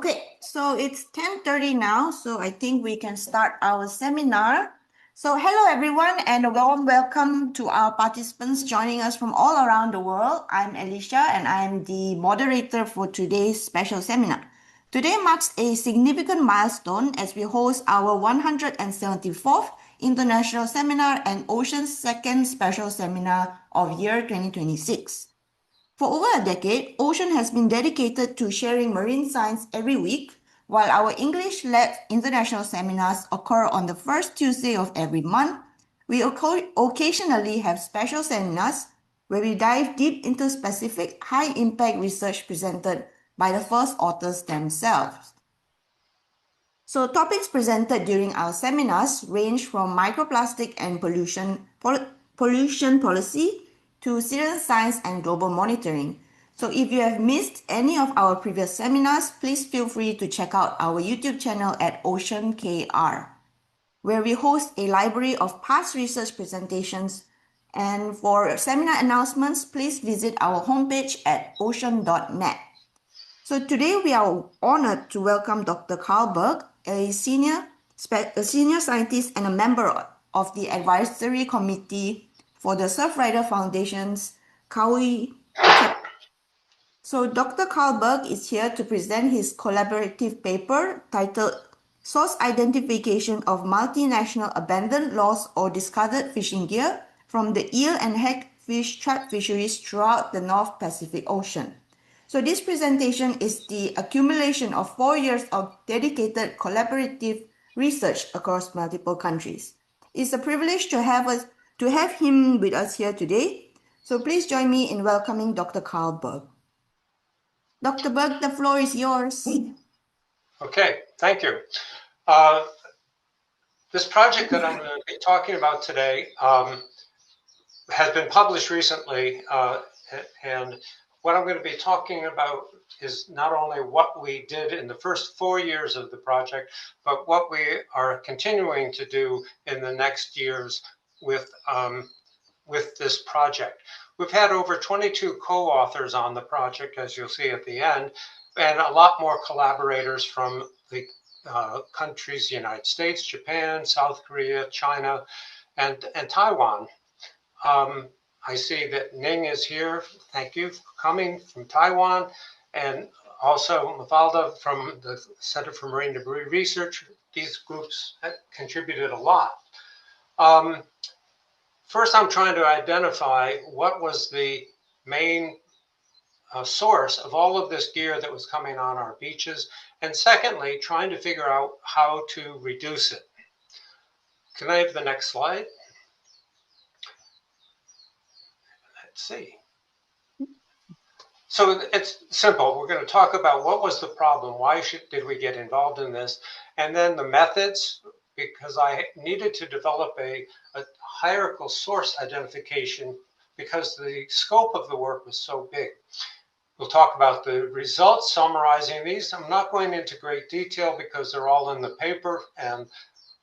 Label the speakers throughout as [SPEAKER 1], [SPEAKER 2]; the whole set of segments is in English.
[SPEAKER 1] Okay, so it's 10:30 now, so I think we can start our seminar. So hello everyone and a warm welcome to our participants joining us from all around the world. I'm Alicia and I'm the moderator for today's special seminar. Today marks a significant milestone as we host our 174th International Seminar and OSEAN's second special seminar of year 2026. For over a decade, OSEAN has been dedicated to sharing marine science every week, while our English-led international seminars occur on the first Tuesday of every month. We occasionally have special seminars where we dive deep into specific high-impact research presented by the first authors themselves. So topics presented during our seminars range from microplastic and pollution policy to citizen science and global monitoring. So if you have missed any of our previous seminars, please feel free to check out our YouTube channel at OceanKR, where we host a library of past research presentations. And for seminar announcements, please visit our homepage at ocean.net. So today we are honored to welcome Dr. Carl Berg, a senior scientist and a member of the advisory committee for the Surfrider Foundation's Kaui. So Dr. Carl Berg is here to present his collaborative paper titled Source Identification of Multinational Abandoned, Lost or Discarded Fishing Gear from the Eel and Hagfish Trap Fisheries throughout the North Pacific Ocean. So this presentation is the accumulation of 4 years of dedicated collaborative research across multiple countries. It's a privilege to have him with us here today. So please join me in welcoming Dr. Carl Berg. Dr. Berg, the floor is yours.
[SPEAKER 2] Okay, thank you. This project that I'm going to be talking about today has been published recently, and what I'm going to be talking about is not only what we did in the first 4 years of the project, but what we are continuing to do in the next years with this project. We've had over 22 co-authors on the project, as you'll see at the end, and a lot more collaborators from the countries, the United States, Japan, South Korea, China, and Taiwan. I see that Ning is here. Thank you for coming from Taiwan. And also Mafalda from the Center for Marine Debris Research. These groups contributed a lot. First, I'm trying to identify what was the main source of all of this gear that was coming on our beaches. And secondly, trying to figure out how to reduce it. Can I have the next slide? Let's see. So it's simple. We're going to talk about what was the problem, why did we get involved in this, and then the methods, because I needed to develop a hierarchical source identification because the scope of the work was so big. We'll talk about the results, summarizing these. I'm not going into great detail because they're all in the paper and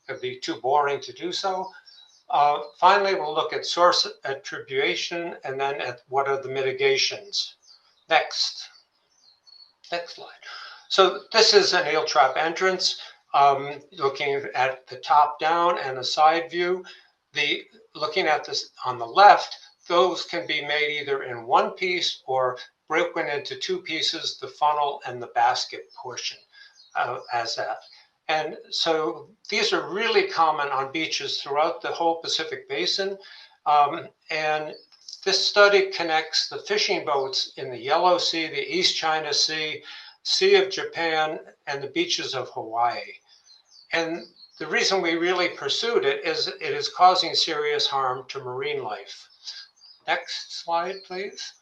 [SPEAKER 2] it'd be too boring to do so. Finally, we'll look at source attribution and then at what are the mitigations. Next slide. So this is an eel trap entrance, looking at the top down and a side view. Looking at this on the left, those can be made either in one piece or broken into two pieces, the funnel and the basket portion as that. And so these are really common on beaches throughout the whole Pacific Basin. And this study connects the fishing boats in the Yellow Sea, the East China Sea, Sea of Japan, and the beaches of Hawaii. And the reason we really pursued it is it is causing serious harm to marine life. Next slide, please.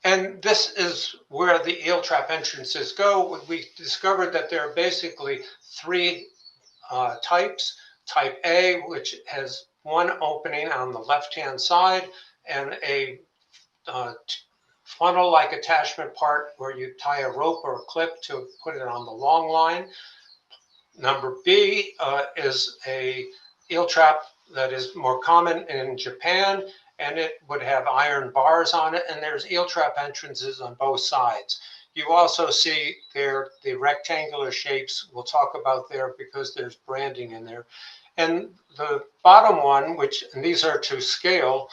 [SPEAKER 2] And this is where the eel trap entrances go. We discovered that there are basically three types. Type A, which has one opening on the left-hand side and a funnel-like attachment part where you tie a rope or a clip to put it on the long line. Number B is a eel trap that is more common in Japan, and it would have iron bars on it, and there's eel trap entrances on both sides. You also see there the rectangular shapes we'll talk about there because there's branding in there. And the bottom one, and these are to scale,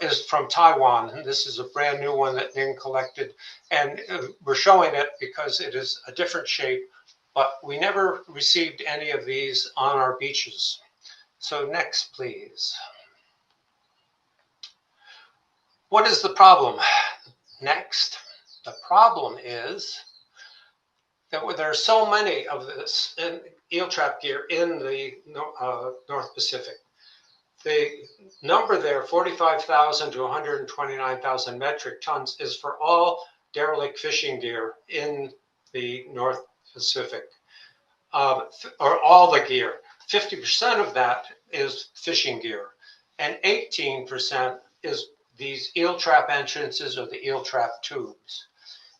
[SPEAKER 2] is from Taiwan. And this is a brand new one that Ning collected. And we're showing it because it is a different shape, but we never received any of these on our beaches. So next, please. What is the problem? Next, the problem is that there are so many of this eel trap gear in the North Pacific. The number there, 45,000 to 129,000 metric tons, is for all derelict fishing gear in the North Pacific, or all the gear. 50% of that is fishing gear, and 18% is these eel trap entrances or the eel trap tubes.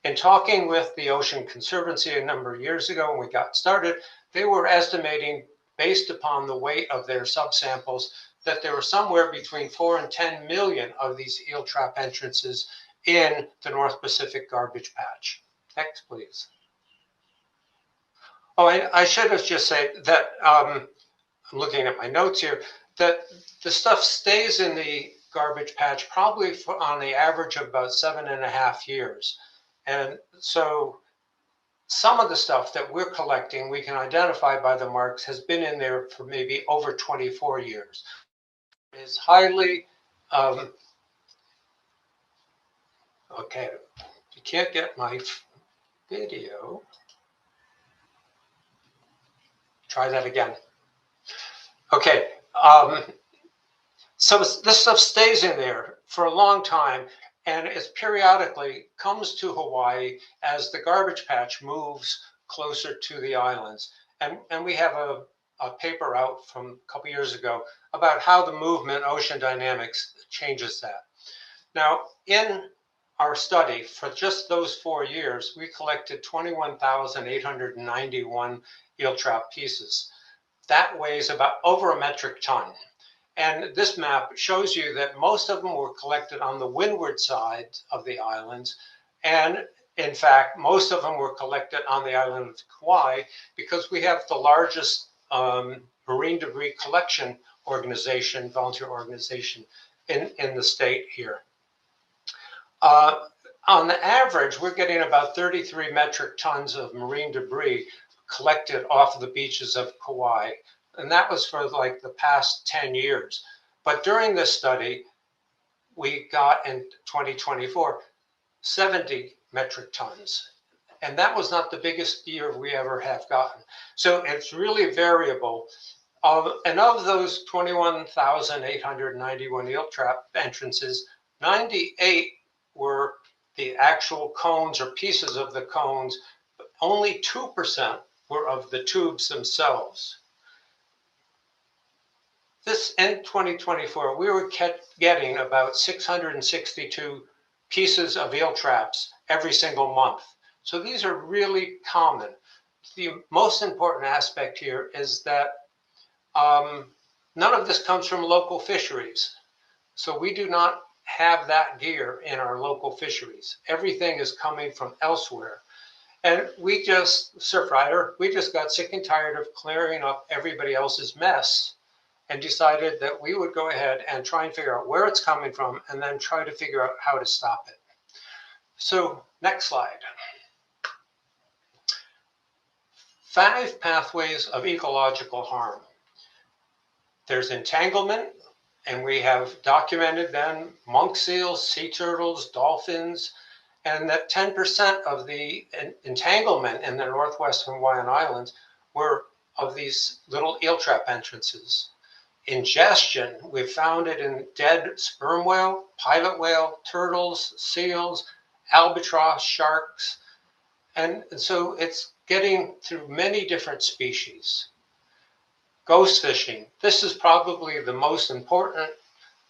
[SPEAKER 2] In talking with the Ocean Conservancy a number of years ago when we got started, they were estimating, based upon the weight of their subsamples, that there were somewhere between 4 and 10 million of these eel trap entrances in the North Pacific garbage patch. Next, please. Oh, I should have just said that, I'm looking at my notes here, that the stuff stays in the garbage patch probably on the average of about 7.5 years. And so some of the stuff that we're collecting, we can identify by the marks, has been in there for maybe over 24 years. It's highly, okay, you can't get my video. Try that again. Okay, so this stuff stays in there for a long time, and it periodically comes to Hawaii as the garbage patch moves closer to the islands. And we have a paper out from a couple years ago about how the movement, ocean dynamics, changes that. Now, in our study, for just those 4 years, we collected 21,891 eel trap pieces. That weighs about over a metric ton. And this map shows you that most of them were collected on the windward side of the islands. And in fact, most of them were collected on the island of Kauai because we have the largest marine debris collection organization, volunteer organization in the state here. On the average, we're getting about 33 metric tons of marine debris collected off of the beaches of Kauai. And that was for like the past 10 years. But during this study, we got in 2024, 70 metric tons. And that was not the biggest year we ever have gotten. So it's really variable. And of those 21,891 eel trap entrances, 98 were the actual cones or pieces of the cones, but only 2% were of the tubes themselves. This in 2024, we were getting about 662 pieces of eel traps every single month. So these are really common. The most important aspect here is that none of this comes from local fisheries. So we do not have that gear in our local fisheries. Everything is coming from elsewhere. And we just, Surfrider, we just got sick and tired of clearing up everybody else's mess and decided that we would go ahead and try and figure out where it's coming from and then try to figure out how to stop it. So next slide. 5 pathways of ecological harm. There's entanglement, and we have documented then monk seals, sea turtles, dolphins, and that 10% of the entanglement in the northwestern Hawaiian Islands were of these little eel trap entrances. Ingestion, we found it in dead sperm whale, pilot whale, turtles, seals, albatross, sharks, and so it's getting through many different species. Ghost fishing, this is probably the most important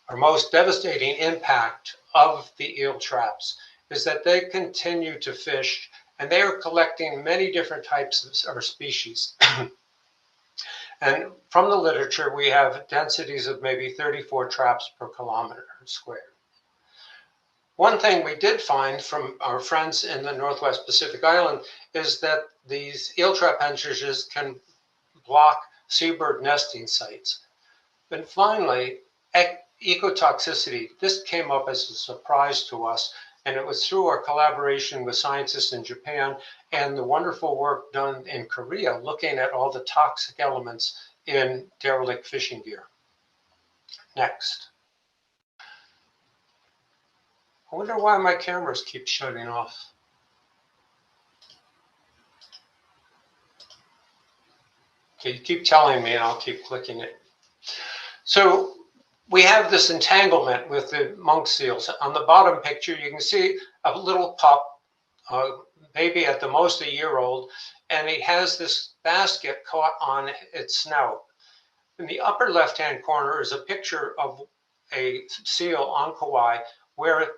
[SPEAKER 2] or most devastating impact of the eel traps, is that they continue to fish and they are collecting many different types of species. And from the literature, we have densities of maybe 34 traps per kilometer squared. One thing we did find from our friends in the Northwest Pacific Island is that these eel trap entrances can block seabird nesting sites. And finally, ecotoxicity. This came up as a surprise to us, and it was through our collaboration with scientists in Japan and the wonderful work done in Korea looking at all the toxic elements in derelict fishing gear. Next. I wonder why my cameras keep shutting off. Okay, you keep telling me and I'll keep clicking it. So we have this entanglement with the monk seals. On the bottom picture, you can see a little pup, maybe at the most a year old, and he has this basket caught on its snout. In the upper left-hand corner is a picture of a seal on Kauai where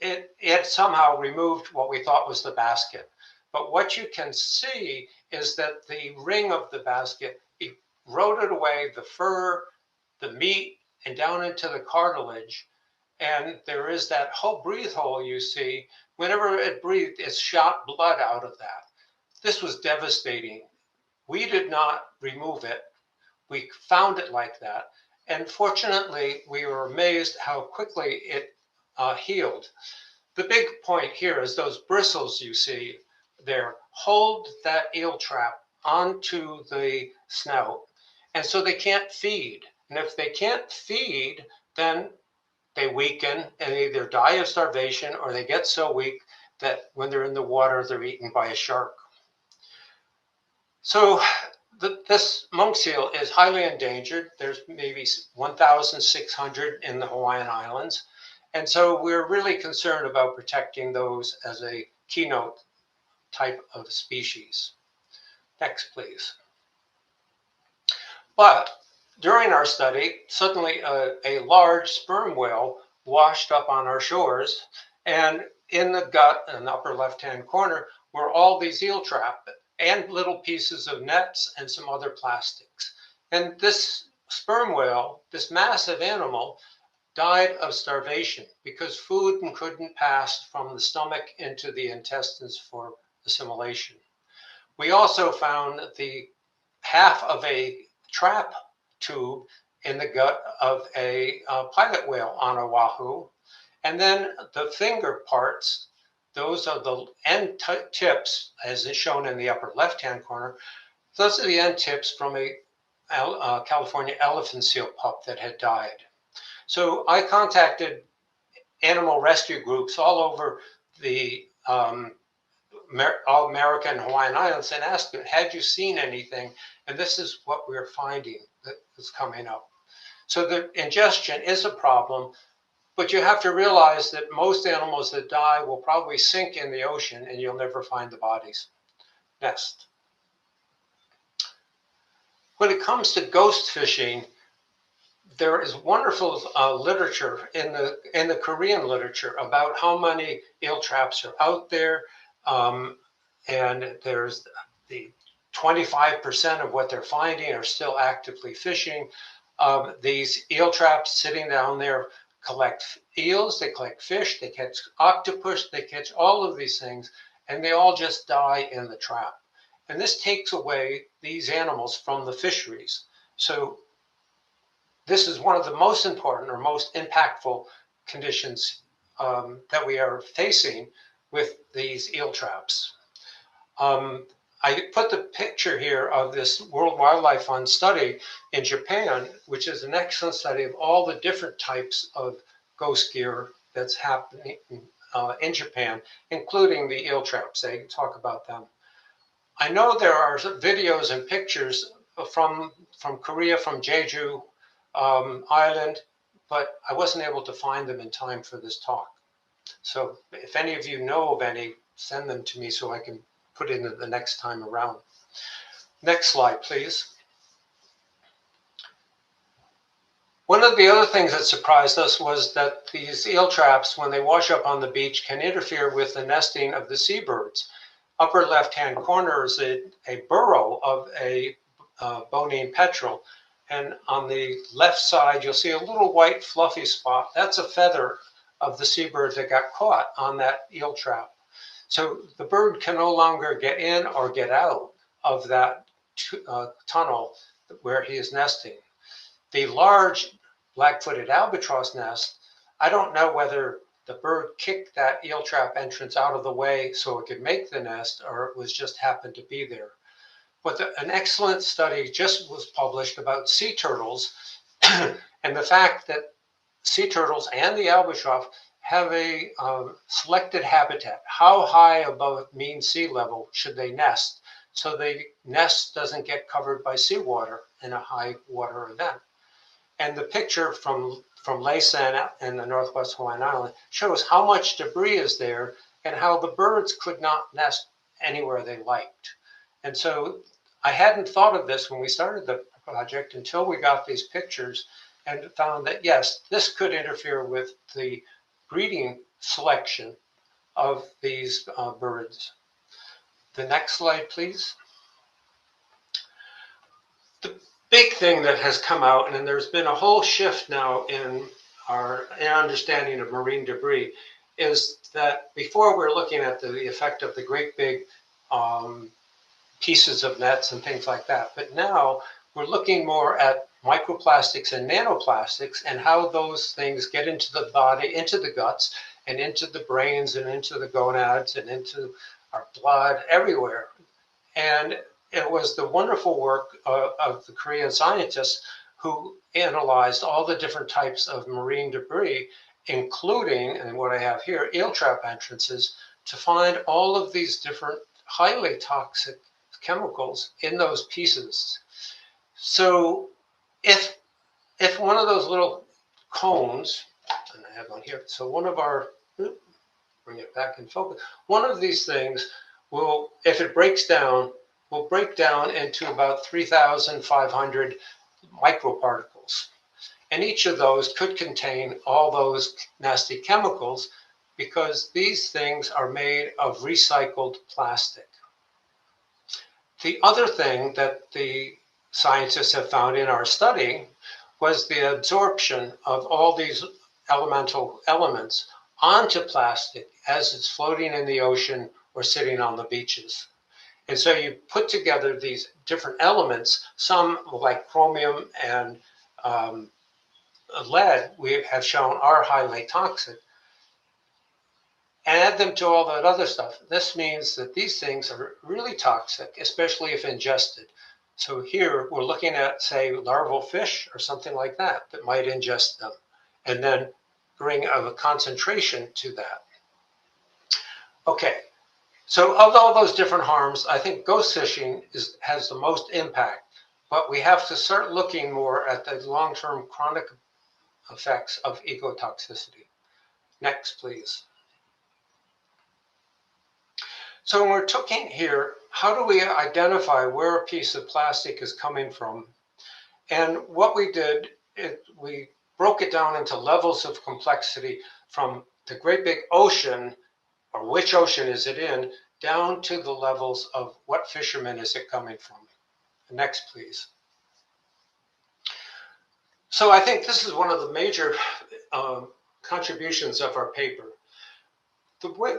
[SPEAKER 2] it somehow removed what we thought was the basket. But what you can see is that the ring of the basket eroded away the fur, the meat, and down into the cartilage. And there is that whole breathe hole you see. Whenever it breathed, it shot blood out of that. This was devastating. We did not remove it. We found it like that. And fortunately, we were amazed how quickly it healed. The big point here is those bristles you see there hold that eel trap onto the snout. And so they can't feed. And if they can't feed, then they weaken and either die of starvation or they get so weak that when they're in the water, they're eaten by a shark. So this monk seal is highly endangered. There's maybe 1,600 in the Hawaiian Islands. And so we're really concerned about protecting those as a keynote type of species. Next, please. But during our study, suddenly a large sperm whale washed up on our shores, and in the gut in the upper left-hand corner were all these eel traps and little pieces of nets and some other plastics. And this sperm whale, this massive animal, died of starvation because food couldn't pass from the stomach into the intestines for assimilation. We also found the half of a trap tube in the gut of a pilot whale on Oahu. And then the finger parts, those are the end tips, as is shown in the upper left-hand corner. Those are the end tips from a California elephant seal pup that had died. So I contacted animal rescue groups all over the all American and Hawaiian Islands and asked them, had you seen anything? And this is what we're finding that is coming up. So the ingestion is a problem, but you have to realize that most animals that die will probably sink in the ocean and you'll never find the bodies. Next. When it comes to ghost fishing, there is wonderful literature in the Korean literature about how many eel traps are out there. And there's the 25% of what they're finding are still actively fishing. These eel traps sitting down there collect eels, they collect fish, they catch octopus, they catch all of these things, and they all just die in the trap. And this takes away these animals from the fisheries. So this is one of the most important or most impactful conditions that we are facing with these eel traps. I put the picture here of this World Wildlife Fund study in Japan, which is an excellent study of all the different types of ghost gear that's happening in Japan, including the eel traps. They talk about them. I know there are videos and pictures from Korea, from Jeju Island, but I wasn't able to find them in time for this talk. So if any of you know of any, send them to me so I can put it in the next time around. Next slide, please. One of the other things that surprised us was that these eel traps, when they wash up on the beach, can interfere with the nesting of the seabirds. Upper left-hand corner is a burrow of a bonine petrel. And on the left side, you'll see a little white fluffy spot. That's a feather of the seabird that got caught on that eel trap. So the bird can no longer get in or get out of that tunnel where he is nesting. The large black-footed albatross nest, I don't know whether the bird kicked that eel trap entrance out of the way so it could make the nest, or it was just happened to be there. But an excellent study just was published about sea turtles and the fact that sea turtles and the albatross have a selected habitat. How high above mean sea level should they nest so the nest doesn't get covered by seawater in a high water event? And the picture from Laysan in the Northwest Hawaiian Island shows how much debris is there and how the birds could not nest anywhere they liked. And so I hadn't thought of this when we started the project until we got these pictures and found that, yes, this could interfere with the breeding selection of these birds. The next slide, please. The big thing that has come out, and there's been a whole shift now in our understanding of marine debris, is that before we're looking at the effect of the great big pieces of nets and things like that, but now we're looking more at microplastics and nanoplastics and how those things get into the body, into the guts, and into the brains, and into the gonads, and into our blood, everywhere. And it was the wonderful work of the Korean scientists who analyzed all the different types of marine debris, including, and what I have here, eel trap entrances, to find all of these different highly toxic chemicals in those pieces. So if one of those little cones, and I have one here, so one of our, bring it back in focus, one of these things will, if it breaks down, will break down into about 3,500 microparticles. And each of those could contain all those nasty chemicals because these things are made of recycled plastic. The other thing that the scientists have found in our study was the absorption of all these elemental elements onto plastic as it's floating in the ocean or sitting on the beaches. And so you put together these different elements, some like chromium and lead, we have shown are highly toxic, and add them to all that other stuff. This means that these things are really toxic, especially if ingested. So here we're looking at, say, larval fish or something like that that might ingest them and then bring a concentration to that. Okay, so of all those different harms, I think ghost fishing has the most impact, but we have to start looking more at the long-term chronic effects of ecotoxicity. Next, please. So when we're talking here, how do we identify where a piece of plastic is coming from? And what we did, we broke it down into levels of complexity from the great big ocean, or which ocean is it in, down to the levels of what fishermen is it coming from. Next, please. So I think this is one of the major contributions of our paper.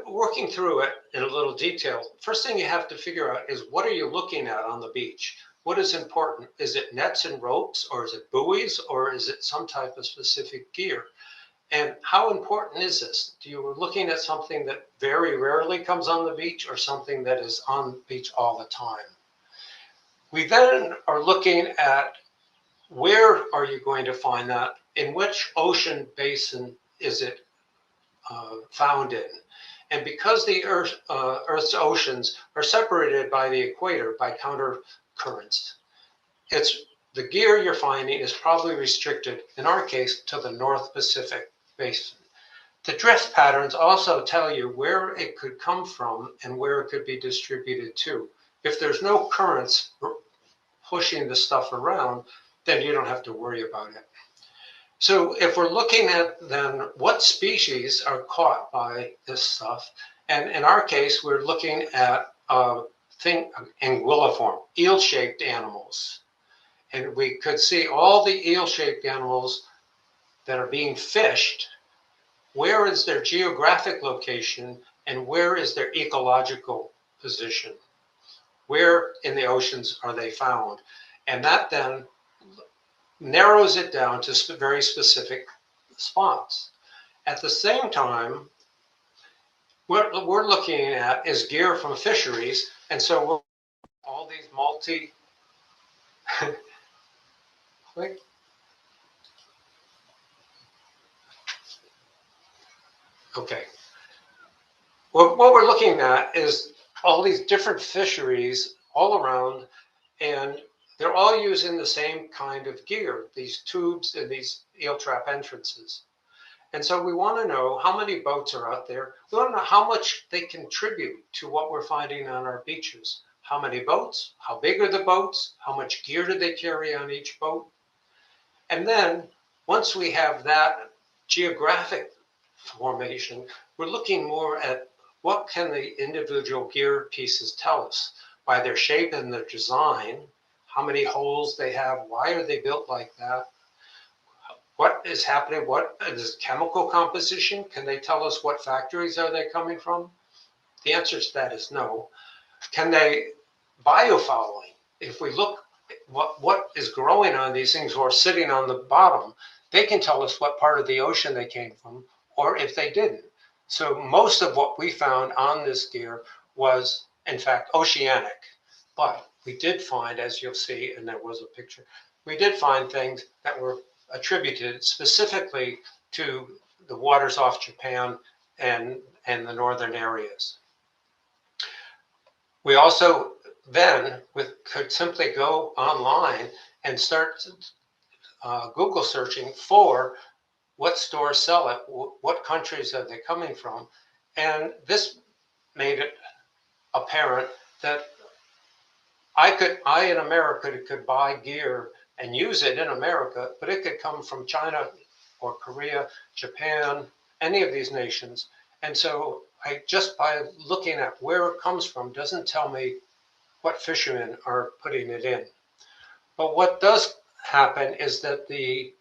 [SPEAKER 2] Working through it in a little detail, first thing you have to figure out is what are you looking at on the beach? What is important? Is it nets and ropes, or is it buoys, or is it some type of specific gear? And how important is this? Do you looking at something that very rarely comes on the beach or something that is on the beach all the time? We then are looking at where are you going to find that? In which ocean basin is it found in? And because the Earth's oceans are separated by the equator, by counter currents, the gear you're finding is probably restricted, in our case, to the North Pacific basin. The drift patterns also tell you where it could come from and where it could be distributed to. If there's no currents pushing the stuff around, then you don't have to worry about it. So if we're looking at then what species are caught by this stuff, and in our case, we're looking at anguilliform, eel-shaped animals. And we could see all the eel-shaped animals that are being fished where is their geographic location and where is their ecological position? Where in the oceans are they found? And that then narrows it down to very specific spots. At the same time, what we're looking at is gear from fisheries, and so we're all these click. Okay. What we're looking at is all these different fisheries all around, and they're all using the same kind of gear, these tubes and these eel trap entrances. And so we want to know how many boats are out there. We want to know how much they contribute to what we're finding on our beaches. How many boats? How big are the boats? How much gear do they carry on each boat? And then once we have that geographic formation, we're looking more at what can the individual gear pieces tell us by their shape and their design, how many holes they have, why are they built like that, what is happening, what is chemical composition, can they tell us what factories are they coming from? The answer to that is no. Can they biofouling? If we look what is growing on these things or sitting on the bottom, they can tell us what part of the ocean they came from, or if they didn't. So most of what we found on this gear was, in fact, oceanic. But we did find, as you'll see, and there was a picture, we did find things that were attributed specifically to the waters off Japan and the northern areas. We also then could simply go online and start Google searching for what stores sell it, what countries are they coming from, and this made it apparent that I in America could buy gear and use it in America, but it could come from China or Korea, Japan, any of these nations. And so just by looking at where it comes from doesn't tell me what fishermen are putting it in. But what does happen is that the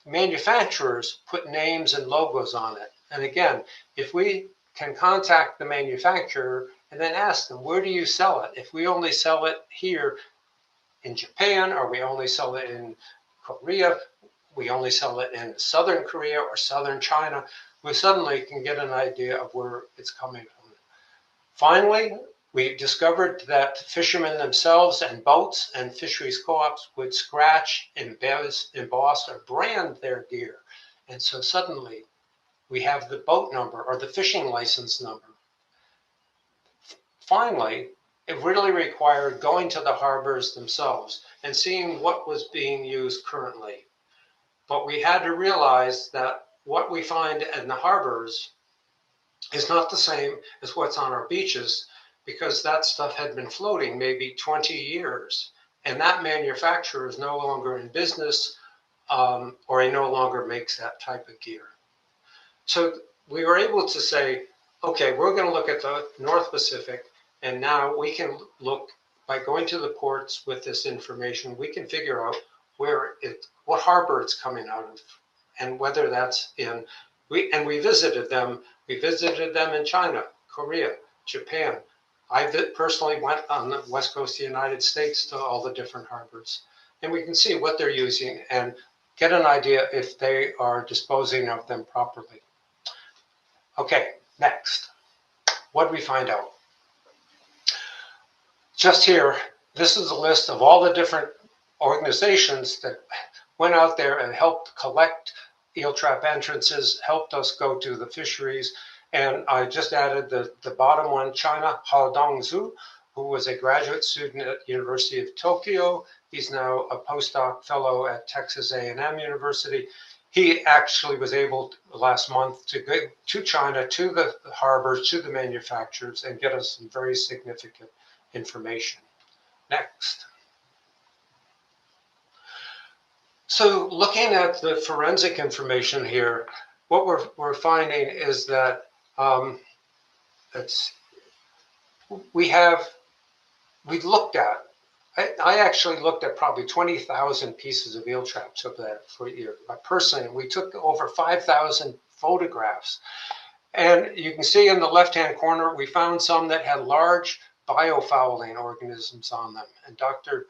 [SPEAKER 2] manufacturers put names and logos on it. And again, if we can contact the manufacturer and then ask them, where do you sell it? If we only sell it here in Japan, or we only sell it in Korea, we only sell it in Southern Korea or Southern China, we suddenly can get an idea of where it's coming from. Finally, we discovered that fishermen themselves and boats and fisheries co-ops would scratch, emboss, or brand their gear. And so suddenly we have the boat number or the fishing license number. Finally, it really required going to the harbors themselves and seeing what was being used currently. But we had to realize that what we find in the harbors is not the same as what's on our beaches, because that stuff had been floating maybe 20 years, and that manufacturer is no longer in business, or he no longer makes that type of gear. So we were able to say, okay, we're going to look at the North Pacific, and now we can look, by going to the ports with this information, we can figure out what harbor it's coming out of, and whether that's in, we visited them. We visited them in China, Korea, Japan. I personally went on the west coast of the United States to all the different harbors, and we can see what they're using and get an idea if they are disposing of them properly. Okay, next. What did we find out? Just here, this is a list of all the different organizations that went out there and helped collect eel trap entrances, helped us go to the fisheries. And I just added the bottom one, China, Hao Dongzhu, who was a graduate student at the University of Tokyo. He's now a postdoc fellow at Texas A&M University. He actually was able last month to go to China, to the harbors, to the manufacturers, and get us some very significant information. Next. So looking at the forensic information here, what we're finding is that we looked at, I actually looked at probably 20,000 pieces of eel traps of that for a year. Personally, we took over 5,000 photographs. And you can see in the left-hand corner, we found some that had large biofouling organisms on them. And Dr.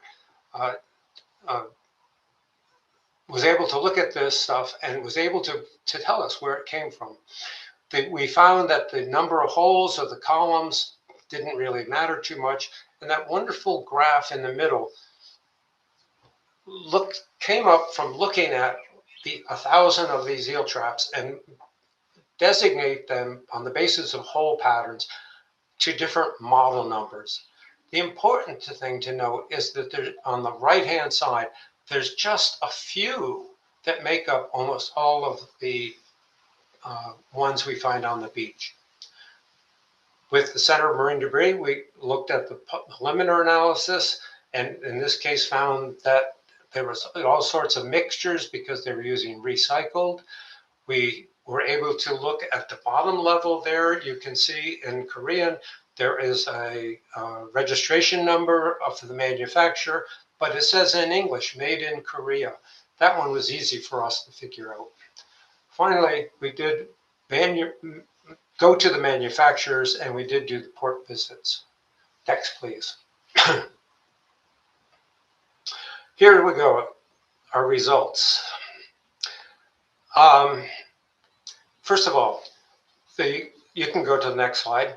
[SPEAKER 2] Was able to look at this stuff and was able to tell us where it came from. We found that the number of holes of the columns didn't really matter too much. And that wonderful graph in the middle came up from looking at 1,000 of these eel traps and designate them on the basis of hole patterns to different model numbers. The important thing to note is that on the right-hand side, there's just a few that make up almost all of the ones we find on the beach. With the Center of Marine Debris, we looked at the preliminary analysis, and in this case found that there was all sorts of mixtures because they were using recycled. We were able to look at the bottom level there. You can see in Korean, there is a registration number of the manufacturer, but it says in English, made in Korea. That one was easy for us to figure out. Finally, we did go to the manufacturers and we did do the port visits. Next, please. Here we go, our results. First of all, you can go to the next slide.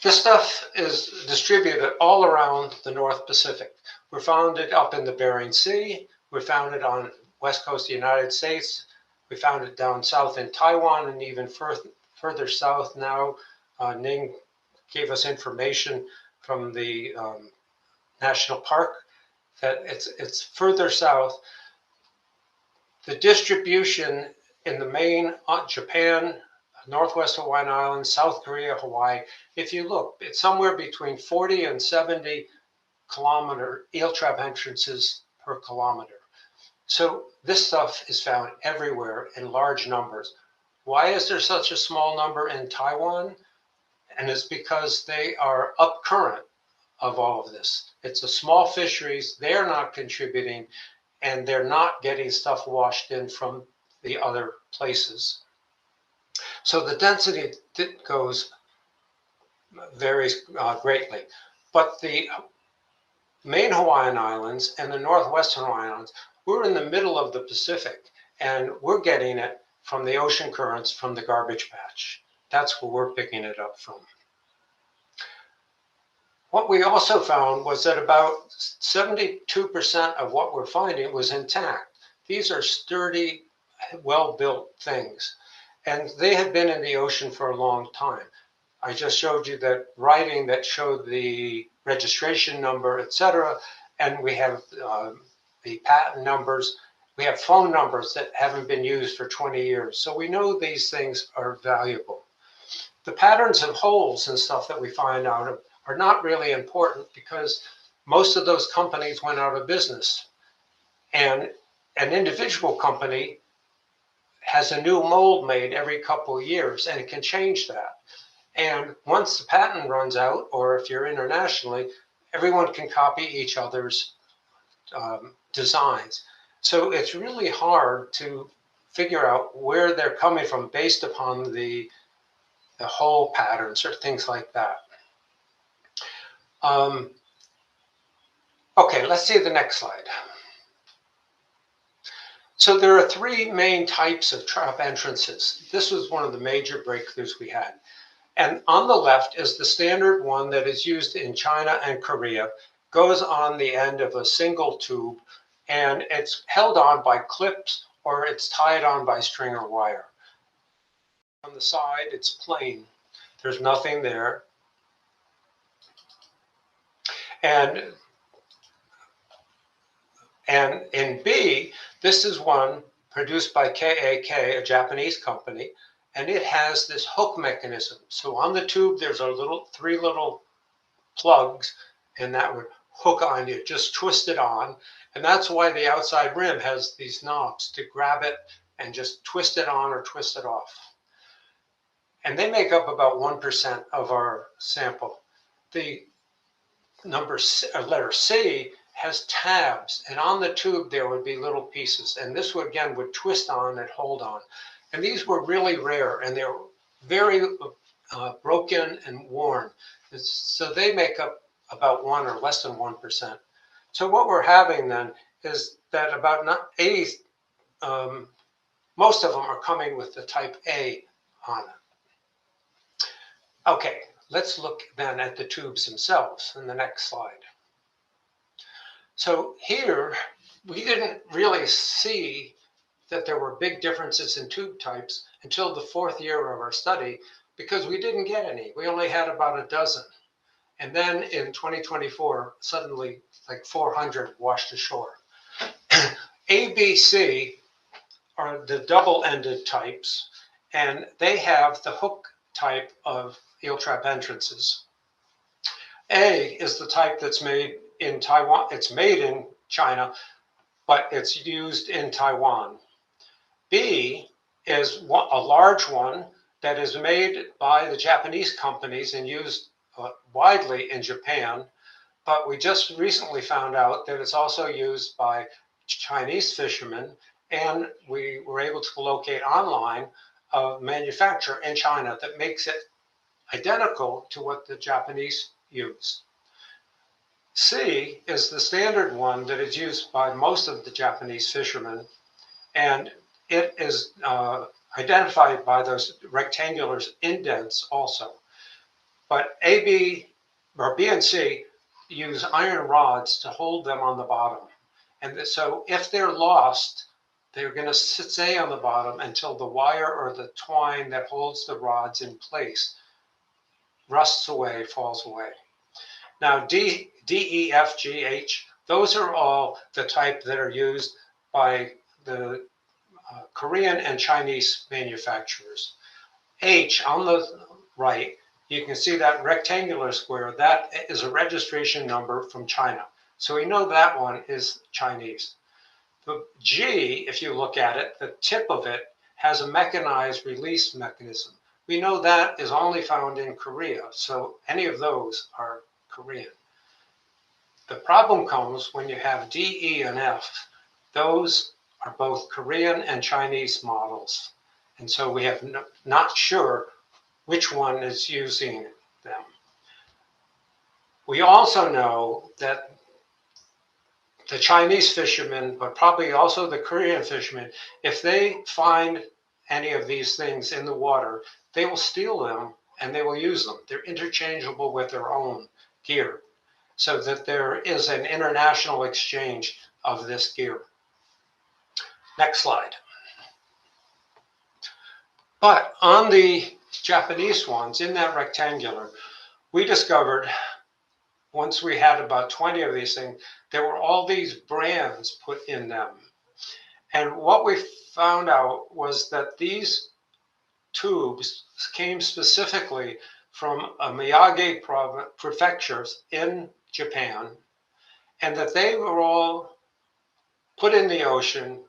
[SPEAKER 2] This stuff is distributed all around the North Pacific. We found it up in the Bering Sea. We found it on west coast of the United States. We found it down south in Taiwan and even further south now. Ning gave us information from the national park that it's further south. The distribution in the main Japan, Northwest Hawaiian Islands, South Korea, Hawaii, if you look, it's somewhere between 40 and 70 kilometer eel trap entrances per kilometer. So this stuff is found everywhere in large numbers. Why is there such a small number in Taiwan? And it's because they are up current of all of this. It's a small fisheries, they're not contributing, and they're not getting stuff washed in from the other places. So the density varies greatly. But the main Hawaiian Islands and the northwestern Hawaiian Islands, we're in the middle of the Pacific, and we're getting it from the ocean currents from the garbage patch. That's where we're picking it up from. What we also found was that about 72% of what we're finding was intact. These are sturdy, well-built things, and they had been in the ocean for a long time. I just showed you that writing that showed the registration number, etc., and we have the patent numbers. We have phone numbers that haven't been used for 20 years, so we know these things are valuable. The patterns of holes and stuff that we find out of are not really important because most of those companies went out of business. And an individual company has a new mold made every couple of years, and it can change that. And once the patent runs out, or if you're internationally, everyone can copy each other's designs. So it's really hard to figure out where they're coming from based upon the hole patterns or things like that. Okay, let's see the next slide. So there are three main types of trap entrances. This was one of the major breakthroughs we had. And on the left is the standard one that is used in China and Korea, goes on the end of a single tube, and it's held on by clips or it's tied on by stringer wire. On the side, it's plain. There's nothing there. And in B, this is one produced by KAK, a Japanese company, and it has this hook mechanism. So on the tube, there's three little plugs, and that would hook on you, just twist it on. And that's why the outside rim has these knobs to grab it and just twist it on or twist it off. And they make up about 1% of our sample. The letter C has tabs, and on the tube there would be little pieces, and this would again twist on and hold on. And these were really rare, and they're very broken and worn. So they make up about 1 or less than 1%. So what we're having then is that about 80, most of them are coming with the type A on it. Okay, let's look then at the tubes themselves in the next slide. So here, we didn't really see that there were big differences in tube types until the 4th year of our study, because we didn't get any. We only had about a dozen. And then in 2024, suddenly like 400 washed ashore. A, B, C are the double-ended types, and they have the hook type of eel trap entrances. A is the type that's made in Taiwan. It's made in China, but it's used in Taiwan. B is a large one that is made by the Japanese companies and used widely in Japan, but we just recently found out that it's also used by Chinese fishermen, and we were able to locate online a manufacturer in China that makes it identical to what the Japanese use. C is the standard one that is used by most of the Japanese fishermen, and it is identified by those rectangular indents also. But A, B, or B and C use iron rods to hold them on the bottom. And so if they're lost, they're going to stay on the bottom until the wire or the twine that holds the rods in place rusts away, falls away. Now, D, E, F, G, H, those are all the type that are used by the Korean and Chinese manufacturers. H, on the right, you can see that rectangular square. That is a registration number from China. So we know that one is Chinese. The G, if you look at it, the tip of it has a mechanized release mechanism. We know that is only found in Korea. So any of those are Korean. The problem comes when you have D, E, and F. Those are both Korean and Chinese models. And so we have not sure which one is using them. We also know that the Chinese fishermen, but probably also the Korean fishermen, if they find any of these things in the water, they will steal them and they will use them. They're interchangeable with their own gear, so that there is an international exchange of this gear. Next slide. But on the Japanese ones, in that rectangular, we discovered, once we had about 20 of these things, there were all these brands put in them. And what we found out was that these tubes came specifically from a Miyagi prefectures in Japan, and that they were all put in the ocean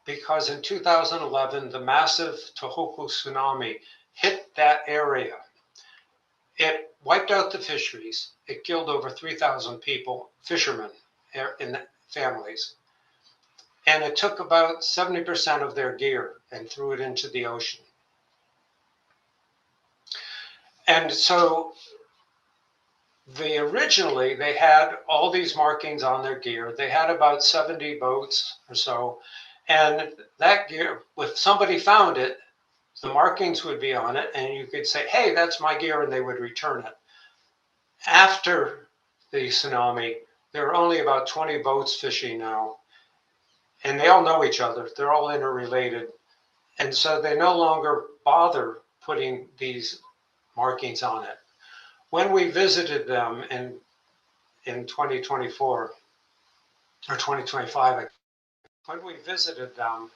[SPEAKER 2] because in 2011, the massive Tohoku tsunami hit that area. It wiped out the fisheries. It killed over 3,000 people, fishermen in families. And it took about 70% of their gear and threw it into the ocean. And so originally they had all these markings on their gear. They had about 70 boats or so. And that gear, if somebody found it, the markings would be on it, and you could say, hey, that's my gear, and they would return it. After the tsunami, there are only about 20 boats fishing now, and they all know each other. They're all interrelated. And so they no longer bother putting these markings on it. When we visited them in 2024 or 2025, when we visited them,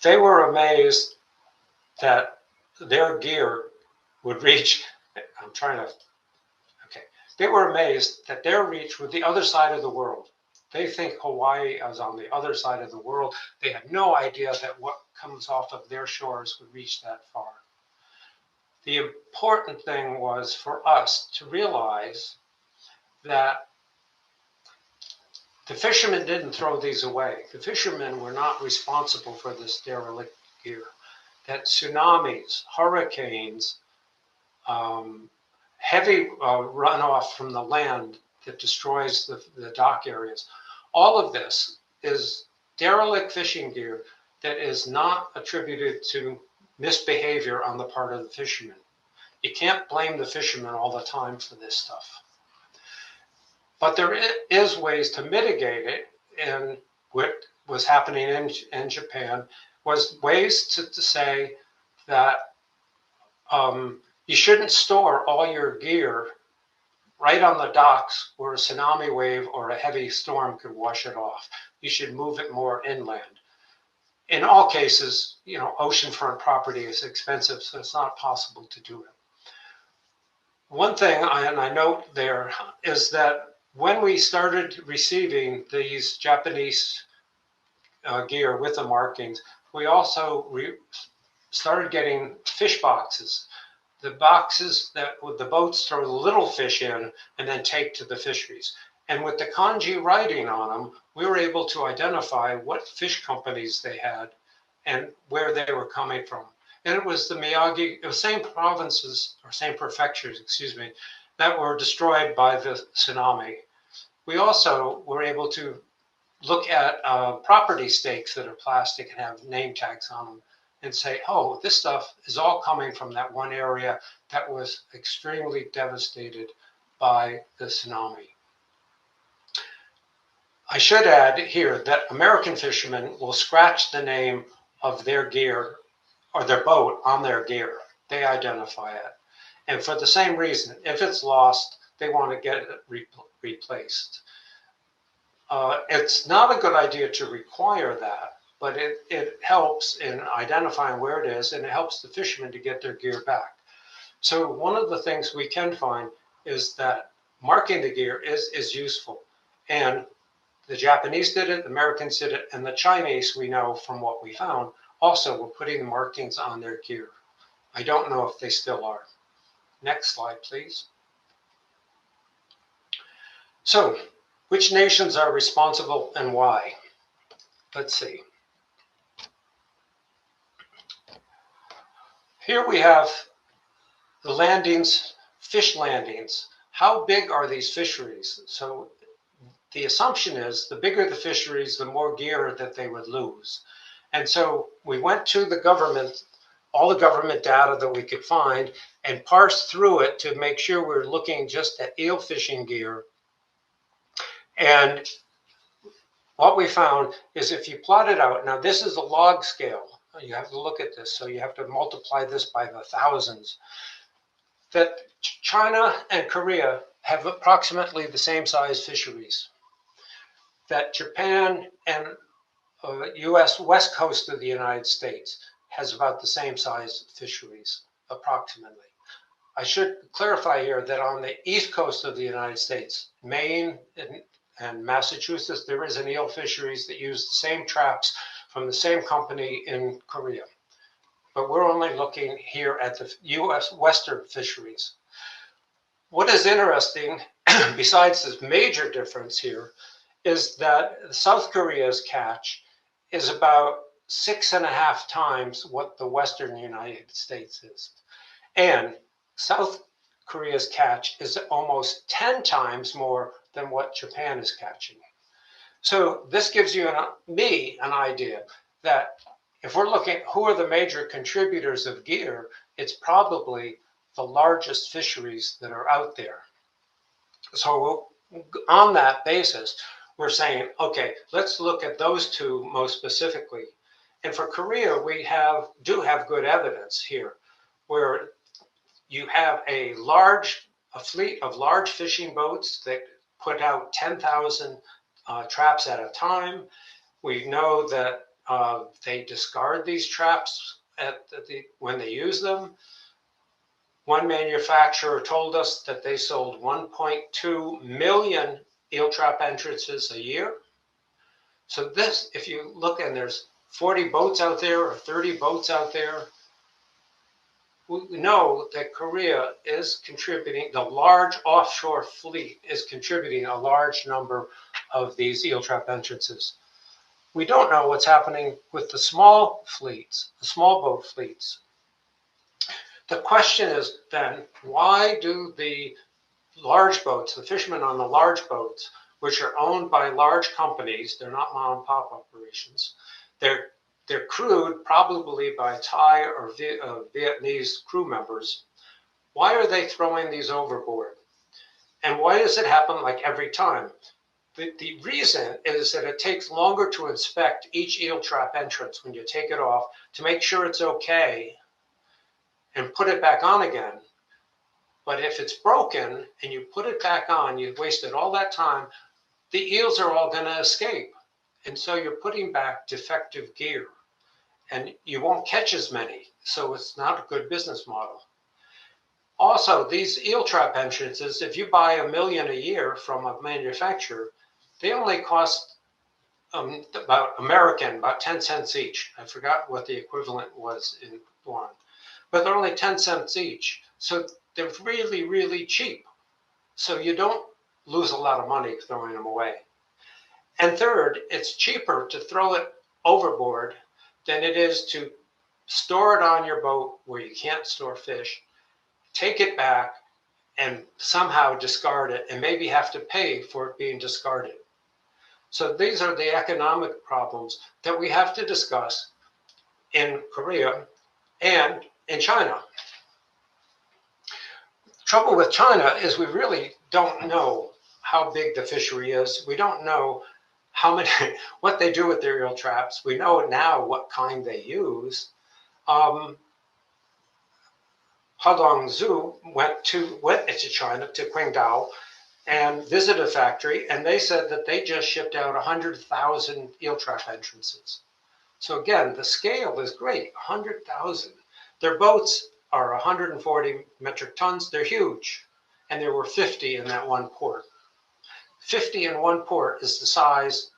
[SPEAKER 2] they were amazed that their gear would reach, they were amazed that their reach was the other side of the world. They think Hawaii is on the other side of the world. They had no idea that what comes off of their shores would reach that far. The important thing was for us to realize that The fishermen didn't throw these away. The fishermen were not responsible for this derelict gear. That tsunamis, hurricanes, heavy runoff from the land that destroys the dock areas, all of this is derelict fishing gear that is not attributed to misbehavior on the part of the fishermen. You can't blame the fishermen all the time for this stuff. But there is ways to mitigate it, and what was happening in Japan was ways to say that you shouldn't store all your gear right on the docks where a tsunami wave or a heavy storm could wash it off. You should move it more inland. In all cases, you know, oceanfront property is expensive, so it's not possible to do it. One thing, and I note there, is that when we started receiving these Japanese gear with the markings, we also started getting fish boxes. The boxes that the boats throw the little fish in and then take to the fisheries. And with the kanji writing on them, we were able to identify what fish companies they had and where they were coming from. And it was the Miyagi, the same provinces, or same prefectures, excuse me, that were destroyed by the tsunami. We also were able to look at property stakes that are plastic and have name tags on them and say, oh, this stuff is all coming from that one area that was extremely devastated by the tsunami. I should add here that American fishermen will scratch the name of their gear or their boat on their gear. They identify it. And for the same reason, if it's lost, they want to get it replaced. It's not a good idea to require that, but it helps in identifying where it is, and it helps the fishermen to get their gear back. So one of the things we can find is that marking the gear is useful. And the Japanese did it, the Americans did it, and the Chinese, we know from what we found, also were putting the markings on their gear. I don't know if they still are. Next slide, please. So, which nations are responsible and why? Let's see. Here we have the landings, fish landings. How big are these fisheries? So the assumption is the bigger the fisheries, the more gear that they would lose. And so we went to the government, all the government data that we could find, and parsed through it to make sure we're looking just at eel fishing gear. And what we found is if you plot it out, now this is a log scale. You have to look at this, so you have to multiply this by the thousands. That China and Korea have approximately the same size fisheries. That Japan and U.S. west coast of the United States has about the same size fisheries, approximately. I should clarify here that on the east coast of the United States, Maine and Massachusetts, there is an eel fisheries that use the same traps from the same company in Korea. But we're only looking here at the U.S. Western fisheries. What is interesting, besides this major difference here, is that South Korea's catch is about 6.5 times what the Western United States is. And South Korea's catch is almost 10 times more than what Japan is catching. So this gives you me an idea that if we're looking who are the major contributors of gear, it's probably the largest fisheries that are out there. So on that basis, we're saying, okay, let's look at those two most specifically. And for Korea, we do have good evidence here, where you have a fleet of large fishing boats that put out 10,000 traps at a time. We know that they discard these traps when they use them. One manufacturer told us that they sold 1.2 million eel trap entrances a year. So this, if you look, and there's 40 boats out there or 30 boats out there, we know that Korea is contributing, the large offshore fleet is contributing a large number of these eel trap entrances. We don't know what's happening with the small fleets, the small boat fleets. The question is then, why do the large boats, the fishermen on the large boats, which are owned by large companies, they're not mom and pop operations, they're crewed probably by Thai or Vietnamese crew members. Why are they throwing these overboard? And why does it happen like every time? The reason is that it takes longer to inspect each eel trap entrance when you take it off to make sure it's okay and put it back on again. But if it's broken and you put it back on, you've wasted all that time, the eels are all going to escape. And so you're putting back defective gear and you won't catch as many. So it's not a good business model. Also, these eel trap entrances, if you buy $1 million a year from a manufacturer, they only cost about 10 cents each. I forgot what the equivalent was in yuan, but they're only 10 cents each. So they're really, really cheap. So you don't lose a lot of money throwing them away. And third, it's cheaper to throw it overboard than it is to store it on your boat where you can't store fish, take it back and somehow discard it and maybe have to pay for it being discarded. So these are the economic problems that we have to discuss in Korea and in China. Trouble with China is we really don't know how big the fishery is. We don't know how many, what they do with their eel traps. We know now what kind they use. Hadong Zhu went to China, to Qingdao, and visited a factory, and they said that they just shipped out 100,000 eel trap entrances. So again, the scale is great, 100,000. Their boats are 140 metric tons. They're huge, and there were 50 in that one port. 50 in one port is the size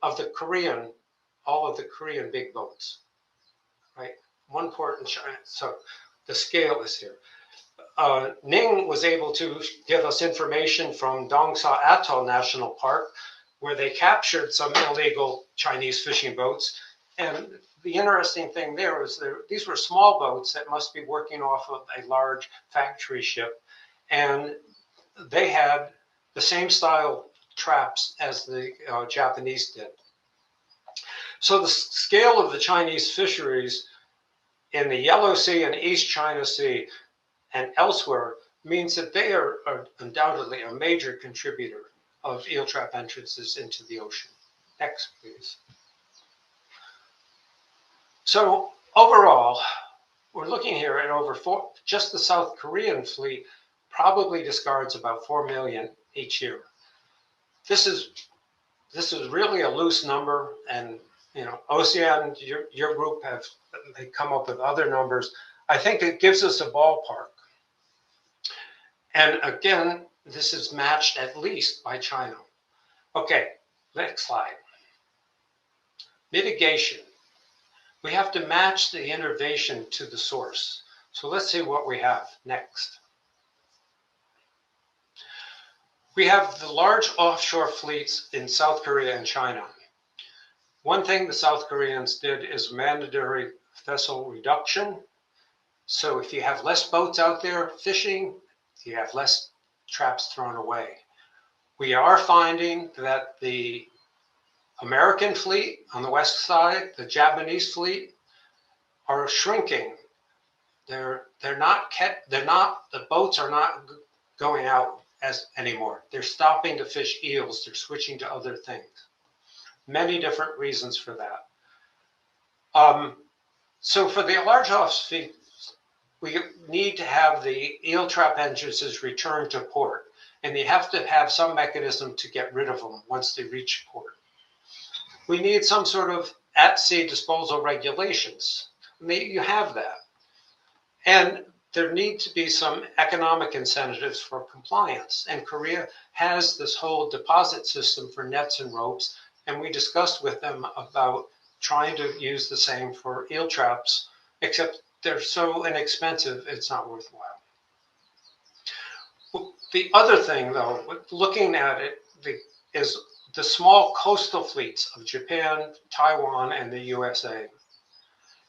[SPEAKER 2] of the Korean, all of the Korean big boats, right? One port in China. So the scale is here. Ning was able to give us information from Dongsa Atoll National Park, where they captured some illegal Chinese fishing boats. And the interesting thing there was these were small boats that must be working off of a large factory ship. And they had the same style traps as the Japanese did. So the scale of the Chinese fisheries in the Yellow Sea and East China Sea and elsewhere means that they are undoubtedly a major contributor of eel trap entrances into the ocean. Next, please. So overall, we're looking here at just the South Korean fleet probably discards about 4 million each year. This is really a loose number, and OSEAN, your group they come up with other numbers. I think it gives us a ballpark. And again, this is matched at least by China. Okay, next slide. Mitigation. We have to match the innovation to the source. So let's see what we have next. We have the large offshore fleets in South Korea and China. One thing the South Koreans did is mandatory vessel reduction. So if you have less boats out there fishing, you have less traps thrown away. We are finding that the American fleet on the west side, the Japanese fleet, are shrinking. The boats are not going out anymore. They're stopping to fish eels. They're switching to other things. Many different reasons for that. So for the large offshore fleet, we need to have the eel trap entrances returned to port, and you have to have some mechanism to get rid of them once they reach port. We need some sort of at-sea disposal regulations. You have that. And there need to be some economic incentives for compliance. And Korea has this whole deposit system for nets and ropes, and we discussed with them about trying to use the same for eel traps, except they're so inexpensive, it's not worthwhile. The other thing, though, looking at it, is the small coastal fleets of Japan, Taiwan, and the USA.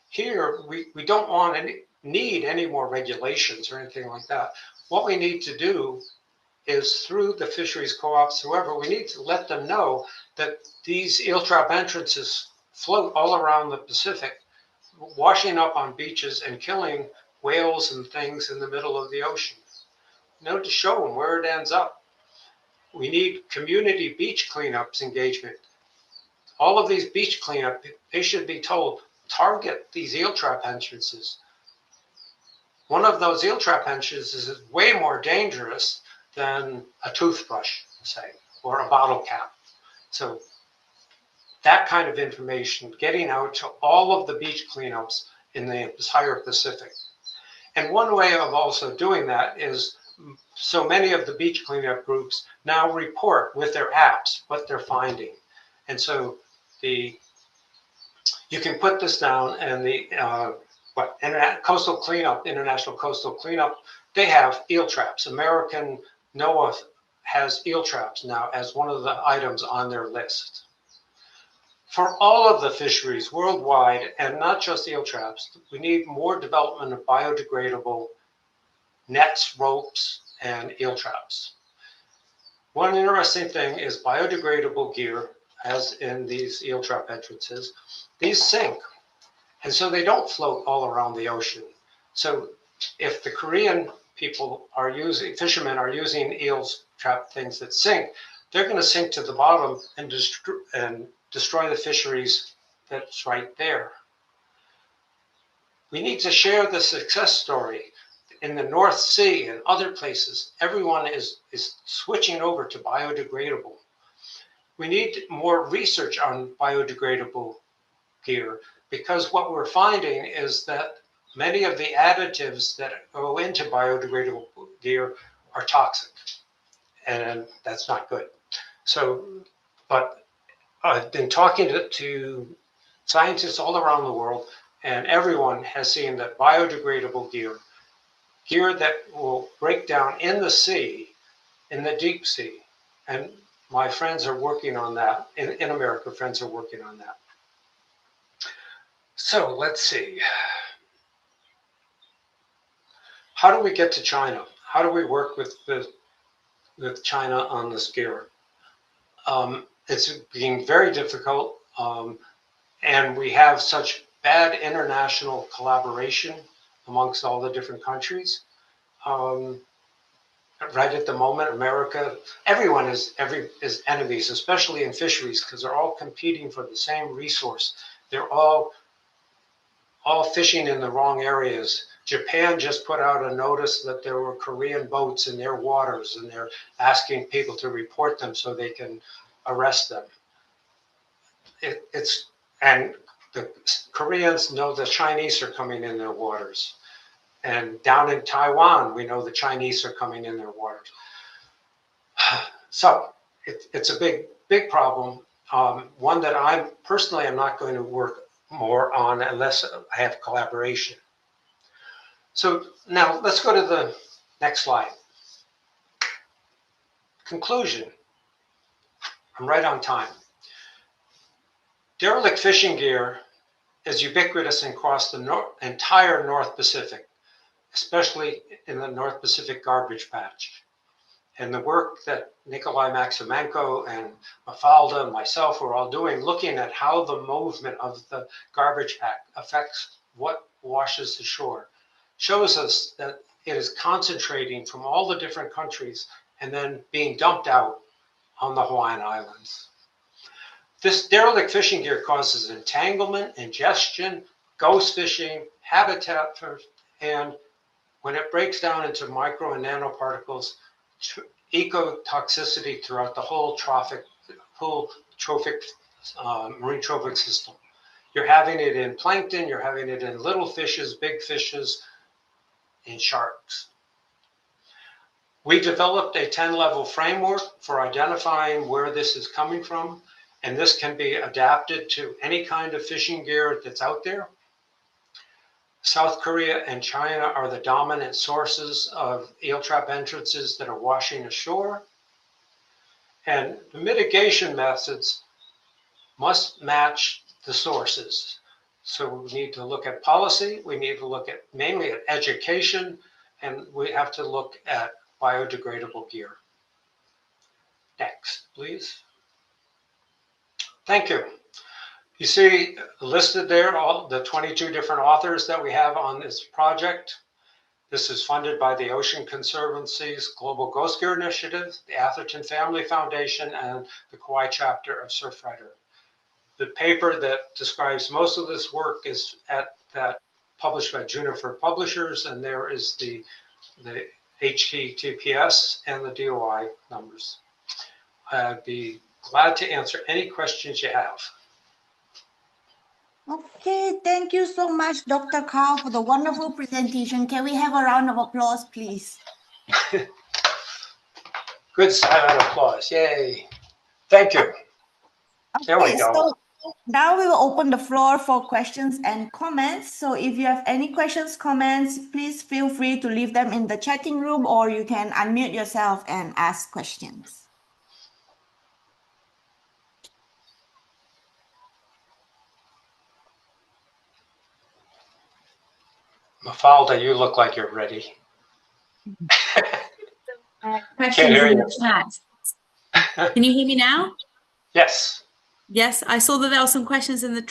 [SPEAKER 2] Here, we don't need any more regulations or anything like that. What we need to do is through the fisheries co-ops, whoever, we need to let them know that these eel trap entrances float all around the Pacific, washing up on beaches and killing whales and things in the middle of the ocean. To show them where it ends up. We need community beach cleanups engagement. All of these beach cleanup, they should be told, target these eel trap entrances. One of those eel trap entrances is way more dangerous than a toothbrush, say, or a bottle cap. So that kind of information getting out to all of the beach cleanups in the entire Pacific. And one way of also doing that is so many of the beach cleanup groups now report with their apps what they're finding. And so you can put this down, and the coastal cleanup, International Coastal Cleanup, they have eel traps. American NOAA has eel traps now as one of the items on their list. For all of the fisheries worldwide, and not just eel traps, we need more development of biodegradable nets, ropes, and eel traps. One interesting thing is biodegradable gear, as in these eel trap entrances. These sink, and so they don't float all around the ocean. So if the Korean fishermen are using eels trap things that sink, they're going to sink to the bottom and destroy the fisheries that's right there. We need to share the success story. In the North Sea and other places, everyone is switching over to biodegradable. We need more research on biodegradable gear, because what we're finding is that many of the additives that go into biodegradable gear are toxic, and that's not good. So, but I've been talking to scientists all around the world, and everyone has seen that biodegradable gear that will break down in the sea, in the deep sea. And my friends are working on that. In America, friends are working on that. So let's see. How do we get to China? How do we work with China on this gear? It's being very difficult, and we have such bad international collaboration amongst all the different countries. Right at the moment, America, everyone is enemies, especially in fisheries, because they're all competing for the same resource. They're all fishing in the wrong areas. Japan just put out a notice that there were Korean boats in their waters, and they're asking people to report them so they can arrest them. And the Koreans know the Chinese are coming in their waters. And down in Taiwan, we know the Chinese are coming in their waters. So it's a big problem. One that I personally am not going to work more on unless I have collaboration. So now let's go to the next slide. Conclusion. I'm right on time. Derelict fishing gear is ubiquitous across the entire North Pacific, especially in the North Pacific garbage patch. And the work that Nikolai Maximenko and Mafalda and myself were all doing, looking at how the movement of the garbage patch affects what washes the shore, shows us that it is concentrating from all the different countries and then being dumped out on the Hawaiian Islands. This derelict fishing gear causes entanglement, ingestion, ghost fishing, habitat, and when it breaks down into micro and nanoparticles, ecotoxicity throughout the whole marine trophic system. You're having it in plankton, you're having it in little fishes, big fishes, and sharks. We developed a 10-level framework for identifying where this is coming from, and this can be adapted to any kind of fishing gear that's out there. South Korea and China are the dominant sources of eel trap entrances that are washing ashore. And the mitigation methods must match the sources. So we need to look at policy, we need to look at mainly at education, and we have to look at biodegradable gear. Next, please. Thank you. You see listed there all the 22 different authors that we have on this project. This is funded by the Ocean Conservancy's Global Ghost Gear Initiative, the Atherton Family Foundation, and the Kauai chapter of Surfrider. The paper that describes most of this work is published by Juniper Publishers, and there is the HTTPS and the DOI numbers. I'd be glad to answer any questions you have.
[SPEAKER 1] Okay, thank you so much, Dr. Carl, for the wonderful presentation. Can we have a round of applause, please?
[SPEAKER 2] Good silent applause. Yay. Thank you. There we go.
[SPEAKER 1] So now we will open the floor for questions and comments. So if you have any questions, comments, please feel free to leave them in the chatting room, or you can unmute yourself and ask questions.
[SPEAKER 2] Mafalda, you look like you're ready.
[SPEAKER 3] Questions in the chat. Can you hear me now?
[SPEAKER 2] Yes.
[SPEAKER 3] Yes, I saw that there were some questions in the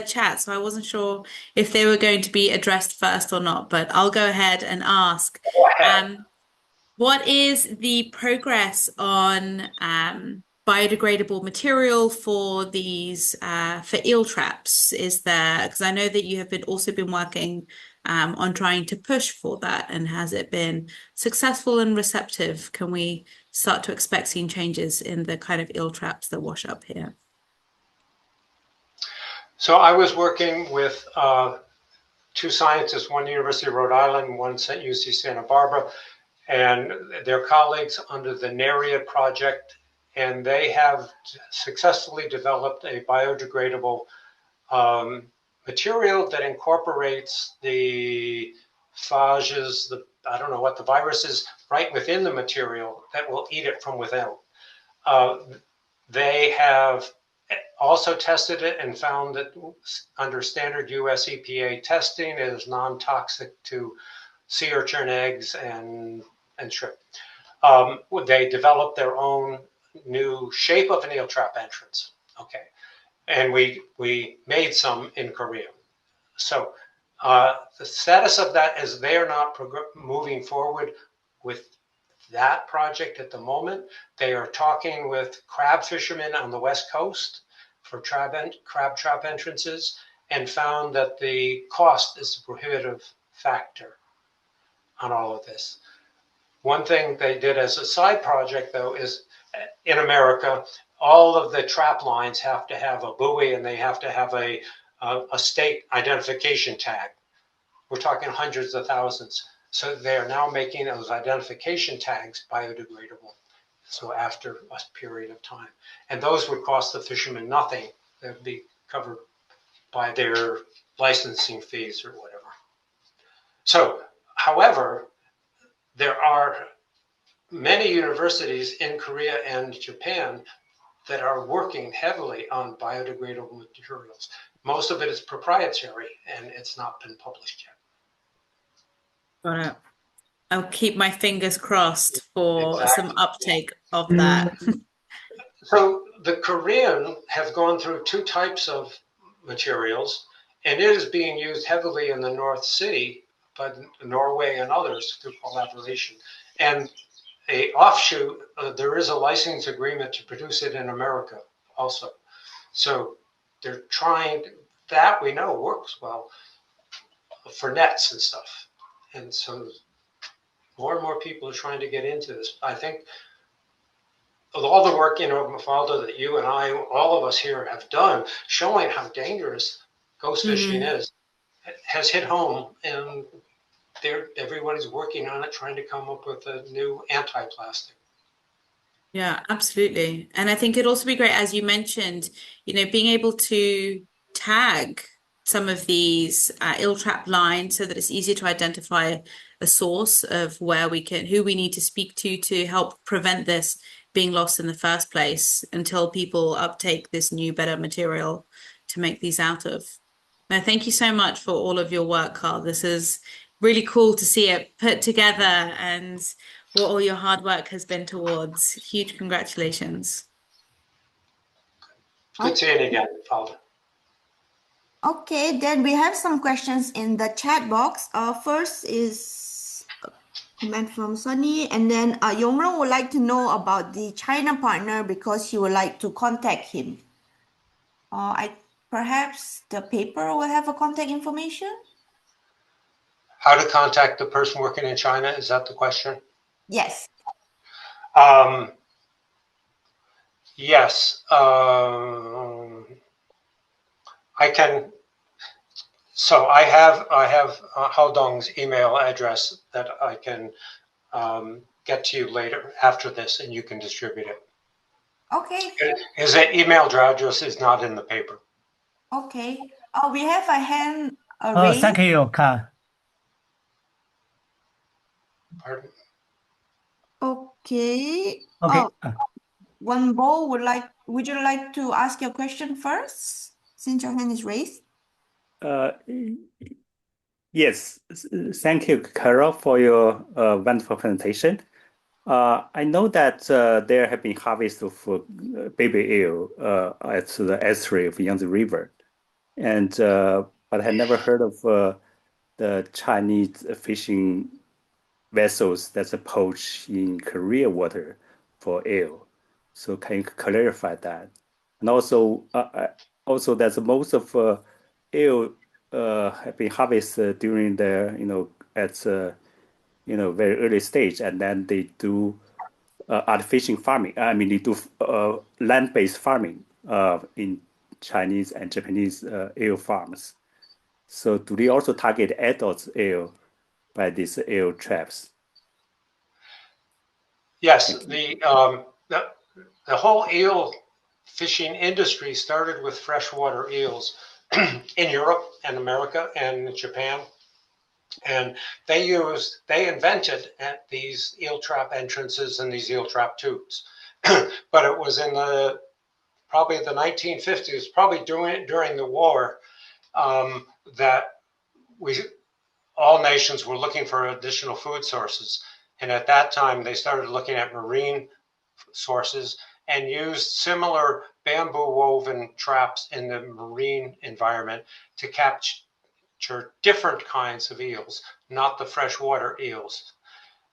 [SPEAKER 3] chat, so I wasn't sure if they were going to be addressed first or not, but I'll go ahead and ask.
[SPEAKER 2] Go ahead.
[SPEAKER 3] What is the progress on biodegradable material for these for eel traps? Is there, because I know that you have also been working on trying to push for that, and has it been successful and receptive? Can we start to expect seeing changes in the kind of eel traps that wash up here?
[SPEAKER 2] So I was working with two scientists, one University of Rhode Island, one at UC Santa Barbara, and their colleagues under the NARIA project, and they have successfully developed a biodegradable material that incorporates the phages, I don't know what the virus is, right within the material that will eat it from within. They have also tested it and found that under standard US EPA testing, it is non-toxic to sea urchin eggs and shrimp. They developed their own new shape of an eel trap entrance. Okay. And we made some in Korea. So the status of that is they are not moving forward with that project at the moment. They are talking with crab fishermen on the West Coast for crab trap entrances, and found that the cost is a prohibitive factor on all of this. One thing they did as a side project, though, is in America, all of the trap lines have to have a buoy, and they have to have a state identification tag. We're talking hundreds of thousands. So they are now making those identification tags biodegradable. So after a period of time, and those would cost the fishermen nothing. They would be covered by their licensing fees or whatever. So, however, there are many universities in Korea and Japan that are working heavily on biodegradable materials. Most of it is proprietary, and it's not been published yet.
[SPEAKER 3] Got it. I'll keep my fingers crossed for
[SPEAKER 2] Exactly.
[SPEAKER 3] some uptake of that.
[SPEAKER 2] So the Korean have gone through two types of materials, and it is being used heavily in the North Sea, but Norway and others through collaboration. And a offshoot, there is a license agreement to produce it in America also. So they're trying, that we know works well for nets and stuff. And so more and more people are trying to get into this. I think of all the work, Mafalda, that you and I, all of us here have done, showing how dangerous ghost fishing is, has hit home, and everybody's working on it, trying to come up with a new anti-plastic.
[SPEAKER 3] Yeah, absolutely. And I think it'd also be great, as you mentioned, being able to tag some of these eel trap lines so that it's easier to identify a source of who we need to speak to help prevent this being lost in the first place until people uptake this new, better material to make these out of. Now, thank you so much for all of your work, Carl. This is really cool to see it put together and what all your hard work has been towards. Huge congratulations.
[SPEAKER 2] Good seeing you again, Father.
[SPEAKER 1] Okay, then we have some questions in the chat box. First is a comment from Sunny, and then Yongren would like to know about the China partner because he would like to contact him. Perhaps the paper will have a contact information?
[SPEAKER 2] How to contact the person working in China? Is that the question?
[SPEAKER 1] Yes.
[SPEAKER 2] Yes. I can. So I have Hao Dong's email address that I can get to you later after this, and you can distribute it.
[SPEAKER 1] Okay.
[SPEAKER 2] His email address is not in the paper.
[SPEAKER 1] Okay. We have a hand
[SPEAKER 4] Oh,
[SPEAKER 1] raised.
[SPEAKER 4] thank you, Carl.
[SPEAKER 2] Pardon?
[SPEAKER 1] Okay.
[SPEAKER 4] Okay.
[SPEAKER 1] Wanbo would you like to ask your question first, since your hand is raised?
[SPEAKER 4] Yes, thank you, Carol, for your wonderful presentation. I know that there have been harvests of baby eel at the estuary of Yangtze River, and but I had never heard of the Chinese fishing vessels that's approach in Korea water for eel. So can you clarify that? And also, that most of eel have been harvested during the at very early stage, and then they do artificial farming. I mean, they do land-based farming in Chinese and Japanese eel farms. So do they also target adult eel by these eel traps?
[SPEAKER 2] Yes, the whole eel fishing industry started with freshwater eels in Europe and America and Japan, and they invented these eel trap entrances and these eel trap tubes. But it was in probably the 1950s, probably during the war, that all nations were looking for additional food sources. And at that time, they started looking at marine sources and used similar bamboo woven traps in the marine environment to capture different kinds of eels, not the freshwater eels.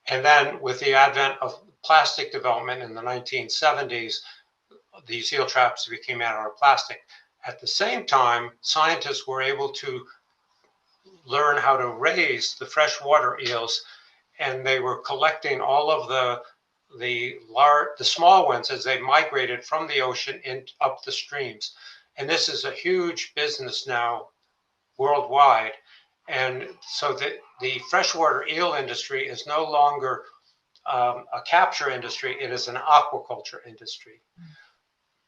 [SPEAKER 2] And then with the advent of plastic development in the 1970s, these eel traps became out of plastic. At the same time, scientists were able to learn how to raise the freshwater eels, and they were collecting all of the small ones as they migrated from the ocean up the streams. And this is a huge business now worldwide. And so the freshwater eel industry is no longer a capture industry, it is an aquaculture industry.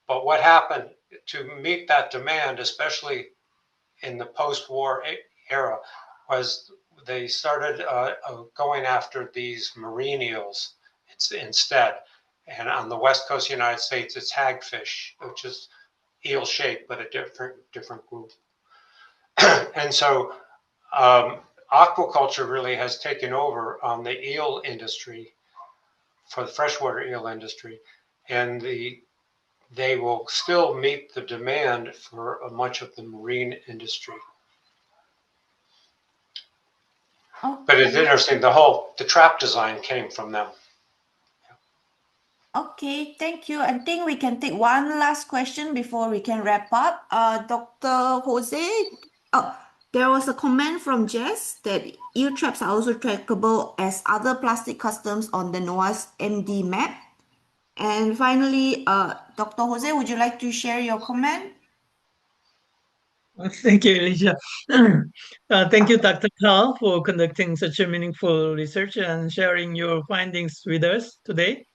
[SPEAKER 2] But what happened to meet that demand, especially in the post-war era, was they started going after these marine eels instead. And on the west coast of the United States, it's hagfish, which is eel shaped, but a different group. And so aquaculture really has taken over on the eel industry, for the freshwater eel industry, and they will still meet the demand for much of the marine industry.
[SPEAKER 1] Okay.
[SPEAKER 2] But it's interesting, the trap design came from them.
[SPEAKER 1] Okay, thank you. I think we can take one last question before we can wrap up. Dr. Jose, there was a comment from Jess that eel traps are also trackable as other plastic customs on the NOAA's MD map. And finally, Dr. Jose, would you like to share your comment?
[SPEAKER 5] Thank you, Alicia. Thank you, Dr. Carl, for conducting such a meaningful research and sharing your findings with us today.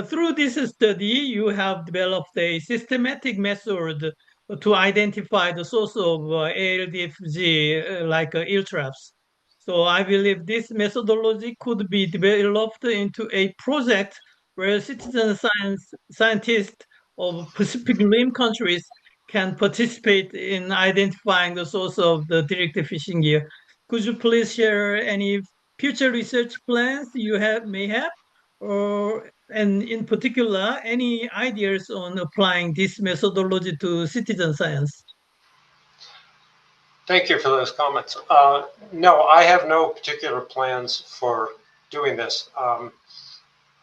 [SPEAKER 5] Through this study, you have developed a systematic method to identify the source of ALDFG, like eel traps. So I believe this methodology could be developed into a project where scientists of Pacific Rim countries can participate in identifying the source of the directed fishing gear. Could you please share any future research plans you may have, and in particular, any ideas on applying this methodology to citizen science?
[SPEAKER 2] Thank you for those comments. No, I have no particular plans for doing this.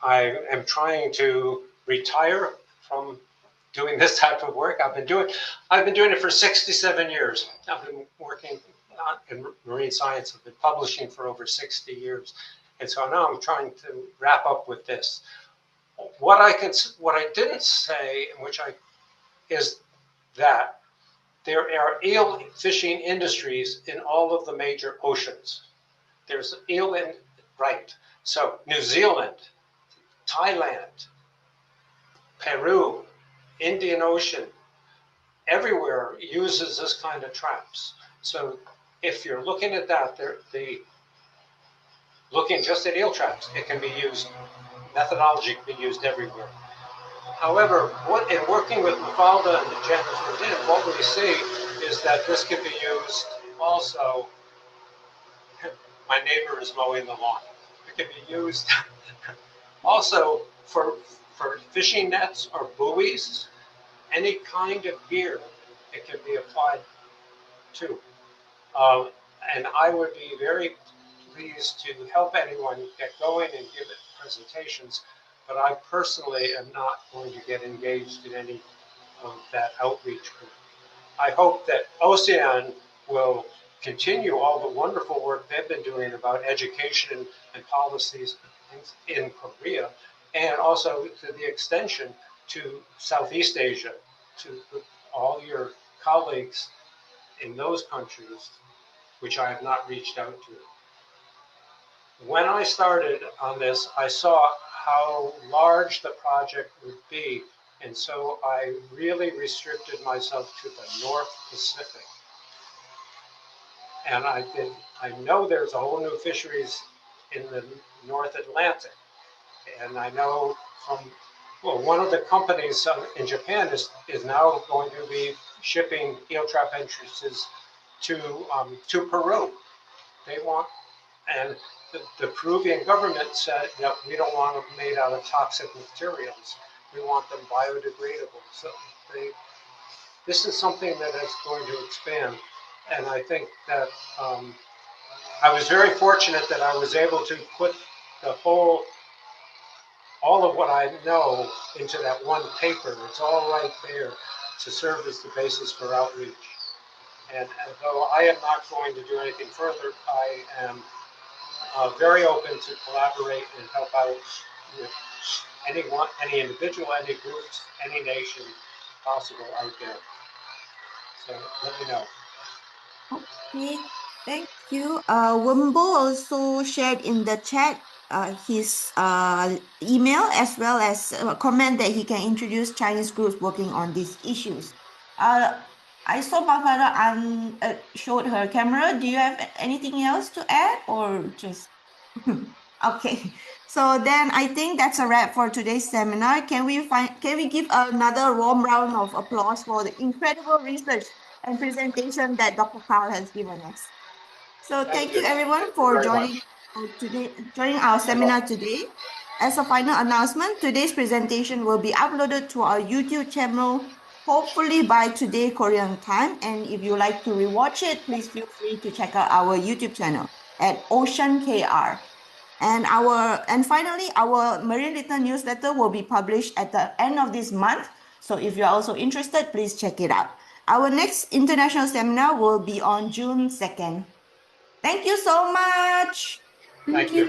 [SPEAKER 2] I am trying to retire from doing this type of work. I've been doing it for 67 years. I've been working in marine science. I've been publishing for over 60 years. And so now I'm trying to wrap up with this. What I didn't say, is that there are eel fishing industries in all of the major oceans. There's eel so New Zealand, Thailand, Peru, Indian Ocean, everywhere uses this kind of traps. So if you're looking at that, looking just at eel traps, it can be used, methodology can be used everywhere. However, in working with Mafalda and the Jennifer, what we see is that this can be used also. My neighbor is mowing the lawn. It can be used also for fishing nets or buoys, any kind of gear it can be applied to. And I would be very pleased to help anyone get going and give it presentations, but I personally am not going to get engaged in any of that outreach group. I hope that OSEAN will continue all the wonderful work they've been doing about education and policies in Korea, and also to the extension to Southeast Asia, to all your colleagues in those countries, which I have not reached out to. When I started on this, I saw how large the project would be, and so I really restricted myself to the North Pacific. And I know there's a whole new fisheries in the North Atlantic. And I know one of the companies in Japan is now going to be shipping eel trap entrances to Peru. They want, and the Peruvian government said that we don't want them made out of toxic materials. We want them biodegradable. So this is something that is going to expand. And I think that I was very fortunate that I was able to put all of what I know into that one paper. It's all right there to serve as the basis for outreach. And though I am not going to do anything further, I am very open to collaborate and help out with anyone, any individual, any groups, any nation possible out there. So let me know.
[SPEAKER 1] Okay, thank you. Wimbo also shared in the chat his email as well as a comment that he can introduce Chinese groups working on these issues. I saw Mafalda showed her camera. Do you have anything else to add or just? Okay, so then I think that's a wrap for today's seminar. Can we give another warm round of applause for the incredible research and presentation that Dr. Carl has given us? So thank you everyone for joining our seminar today. As a final announcement, today's presentation will be uploaded to our YouTube channel, hopefully by today Korean time. And if you like to rewatch it, please feel free to check out our YouTube channel at Ocean KR. And finally, our Marine Litter newsletter will be published at the end of this month. So if you're also interested, please check it out. Our next international seminar will be on June 2nd. Thank you so much.
[SPEAKER 2] Thank you.